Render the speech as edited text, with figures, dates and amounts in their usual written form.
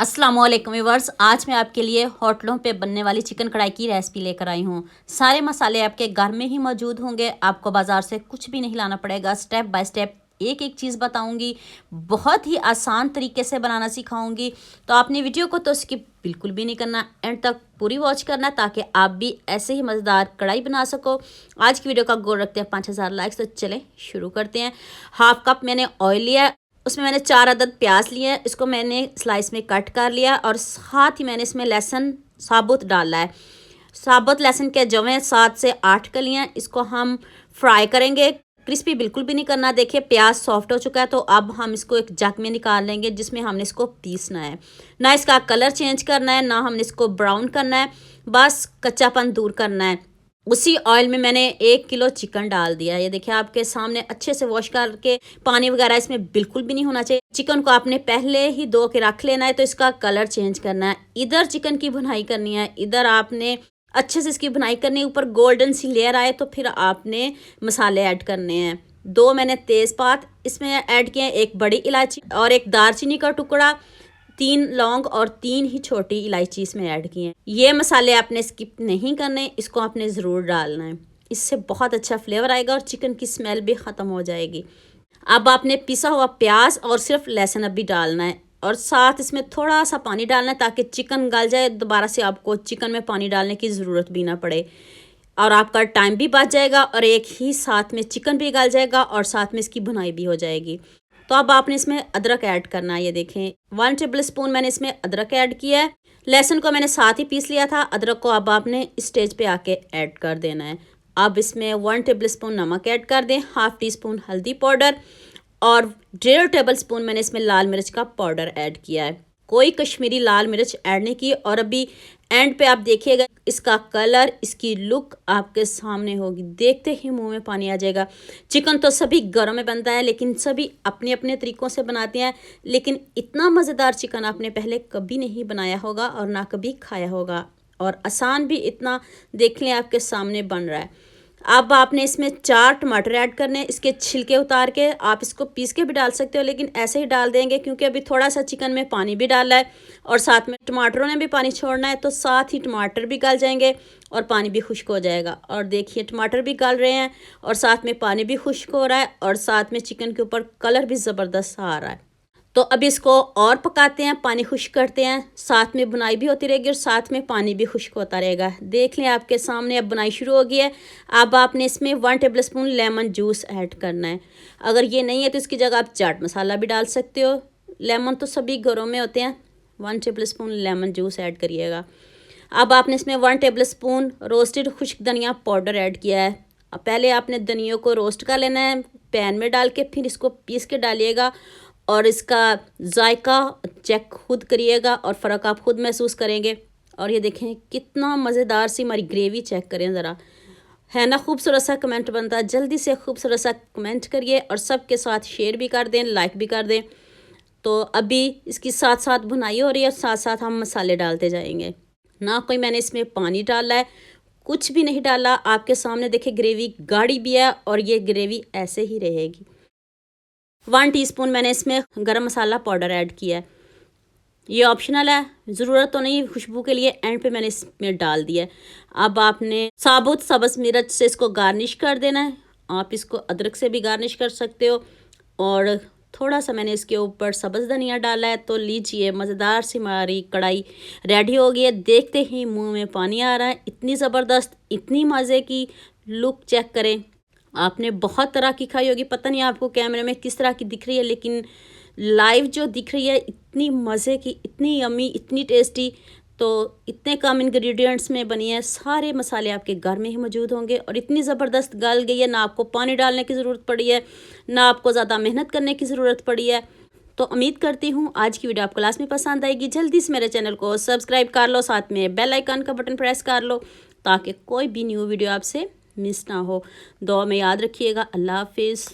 अस्सलामुअलैकुम व्यूअर्स, आज मैं आपके लिए होटलों पे बनने वाली चिकन कढ़ाई की रेसिपी लेकर आई हूँ। सारे मसाले आपके घर में ही मौजूद होंगे, आपको बाज़ार से कुछ भी नहीं लाना पड़ेगा। स्टेप बाय स्टेप एक एक चीज़ बताऊँगी, बहुत ही आसान तरीके से बनाना सिखाऊँगी। तो आपने वीडियो को तो स्किप बिल्कुल भी नहीं करना, एंड तक पूरी वॉच करना ताकि आप भी ऐसे ही मज़ेदार कढ़ाई बना सको। आज की वीडियो का गोल रखते हैं 5000 लाइक्स। तो चलें शुरू करते हैं। हाफ कप मैंने ऑयल लिया, उसमें मैंने 4 अदद प्याज लिए हैं, इसको मैंने स्लाइस में कट कर लिया और साथ ही मैंने इसमें लहसुन साबुत डाला है। साबुत लहसुन के जवें 7 से 8 कलियां, इसको हम फ्राई करेंगे। क्रिस्पी बिल्कुल भी नहीं करना। देखिए प्याज सॉफ्ट हो चुका है, तो अब हम इसको एक जग में निकाल लेंगे जिसमें हमने इसको पीसना है। ना इसका कलर चेंज करना है, ना हमने इसको ब्राउन करना है, बस कच्चापन दूर करना है। उसी ऑयल में मैंने 1 किलो चिकन डाल दिया। ये देखिए आपके सामने, अच्छे से वॉश करके, पानी वगैरह इसमें बिल्कुल भी नहीं होना चाहिए। चिकन को आपने पहले ही धो के रख लेना है, तो इसका कलर चेंज करना है। इधर चिकन की भुनाई करनी है, इधर आपने अच्छे से इसकी भुनाई करनी है। ऊपर गोल्डन सी लेयर आए तो फिर आपने मसाले ऐड करने हैं। 2 मैंने तेज़पात इसमें ऐड किए हैं, 1 बड़ी इलायची और 1 दालचीनी का टुकड़ा, 3 लौंग और 3 ही छोटी इलायची इसमें ऐड की हैं। ये मसाले आपने स्किप नहीं करने, इसको आपने ज़रूर डालना है। इससे बहुत अच्छा फ्लेवर आएगा और चिकन की स्मेल भी ख़त्म हो जाएगी। अब आपने पिसा हुआ प्याज और सिर्फ लहसुन अभी डालना है और साथ इसमें थोड़ा सा पानी डालना है ताकि चिकन गल जाए। दोबारा से आपको चिकन में पानी डालने की ज़रूरत भी ना पड़े और आपका टाइम भी बच जाएगा और एक ही साथ में चिकन भी गल जाएगा और साथ में इसकी भुनाई भी हो जाएगी। तो अब आपने इसमें अदरक ऐड करना है। ये देखें 1 टेबल स्पून मैंने इसमें अदरक ऐड किया है। लहसुन को मैंने साथ ही पीस लिया था। अदरक को अब आपने इस स्टेज पे आके ऐड कर देना है। अब इसमें 1 टेबल स्पून नमक ऐड कर दें, हाफ टी स्पून हल्दी पाउडर और 1.5 टेबल स्पून मैंने इसमें लाल मिर्च का पाउडर ऐड किया है। कोई कश्मीरी लाल मिर्च ऐड नहीं की। और अभी एंड पे आप देखिएगा, इसका कलर, इसकी लुक आपके सामने होगी, देखते ही मुंह में पानी आ जाएगा। चिकन तो सभी घरों में बनता है, लेकिन सभी अपने अपने तरीक़ों से बनाते हैं, लेकिन इतना मज़ेदार चिकन आपने पहले कभी नहीं बनाया होगा और ना कभी खाया होगा। और आसान भी इतना, देख लें आपके सामने बन रहा है। अब आपने इसमें 4 टमाटर ऐड करने, इसके छिलके उतार के। आप इसको पीस के भी डाल सकते हो, लेकिन ऐसे ही डाल देंगे क्योंकि अभी थोड़ा सा चिकन में पानी भी डाला है और साथ में टमाटरों ने भी पानी छोड़ना है, तो साथ ही टमाटर भी गल जाएंगे और पानी भी खुश्क हो जाएगा। और देखिए टमाटर भी गल रहे हैं और साथ में पानी भी खुश्क हो रहा है और साथ में चिकन के ऊपर कलर भी ज़बरदस्त आ रहा है। तो अब इसको और पकाते हैं, पानी खुश्क करते हैं, साथ में बुनाई भी होती रहेगी और साथ में पानी भी खुश्क होता रहेगा। देख लें आपके सामने अब बुनाई शुरू हो गई है। अब आपने इसमें 1 table spoon lemon juice add करना है। अगर ये नहीं है तो इसकी जगह आप चाट मसाला भी डाल सकते हो। लेमन तो सभी घरों में होते हैं। 1 table spoon lemon juice add करिएगा। अब आपने इसमें 1 टेबल स्पून रोस्टेड खुश्क धनिया पाउडर ऐड किया है। अब पहले आपने धनिया को रोस्ट कर लेना है पैन में डाल के, फिर इसको पीस के डालिएगा और इसका जायका चेक खुद करिएगा और फ़र्क आप खुद महसूस करेंगे। और ये देखें कितना मज़ेदार सी हमारी ग्रेवी चेक करें ज़रा, है ना खूबसूरत सा कमेंट बनता है। जल्दी से खूबसूरत सा कमेंट करिए और सबके साथ शेयर भी कर दें, लाइक भी कर दें। तो अभी इसकी साथ साथ भुनाई हो रही है, साथ साथ हम मसाले डालते जाएंगे। ना कोई मैंने इसमें पानी डाला है, कुछ भी नहीं डाला। आपके सामने देखिए ग्रेवी गाढ़ी भी है और ये ग्रेवी ऐसे ही रहेगी। 1 टीस्पून मैंने इसमें गरम मसाला पाउडर ऐड किया है। ये ऑप्शनल है, ज़रूरत तो नहीं, खुशबू के लिए एंड पे मैंने इसमें डाल दिया है। अब आपने साबुत सब्ज़ मिर्च से इसको गार्निश कर देना है। आप इसको अदरक से भी गार्निश कर सकते हो और थोड़ा सा मैंने इसके ऊपर सब्ज़ धनिया डाला है। तो लीजिए मज़ेदार सी हमारी कढ़ाई रेडी हो गई है। देखते ही मुंह में पानी आ रहा है, इतनी ज़बरदस्त, इतनी मज़े की। लुक चेक करें। आपने बहुत तरह की खाई होगी, पता नहीं आपको कैमरे में किस तरह की दिख रही है, लेकिन लाइव जो दिख रही है इतनी मज़े की, इतनी यम्मी, इतनी टेस्टी। तो इतने कम इंग्रेडिएंट्स में बनी है, सारे मसाले आपके घर में ही मौजूद होंगे और इतनी ज़बरदस्त गल गई है, ना आपको पानी डालने की ज़रूरत पड़ी है, ना आपको ज़्यादा मेहनत करने की ज़रूरत पड़ी है। तो उम्मीद करती हूँ आज की वीडियो आपको क्लास में पसंद आएगी। जल्दी से मेरे चैनल को सब्सक्राइब कर लो, साथ में बेल आइकन का बटन प्रेस कर लो ताकि कोई भी न्यू वीडियो आपसे मिस ना हो। दुआ में याद रखिएगा। अल्लाह हाफिज़।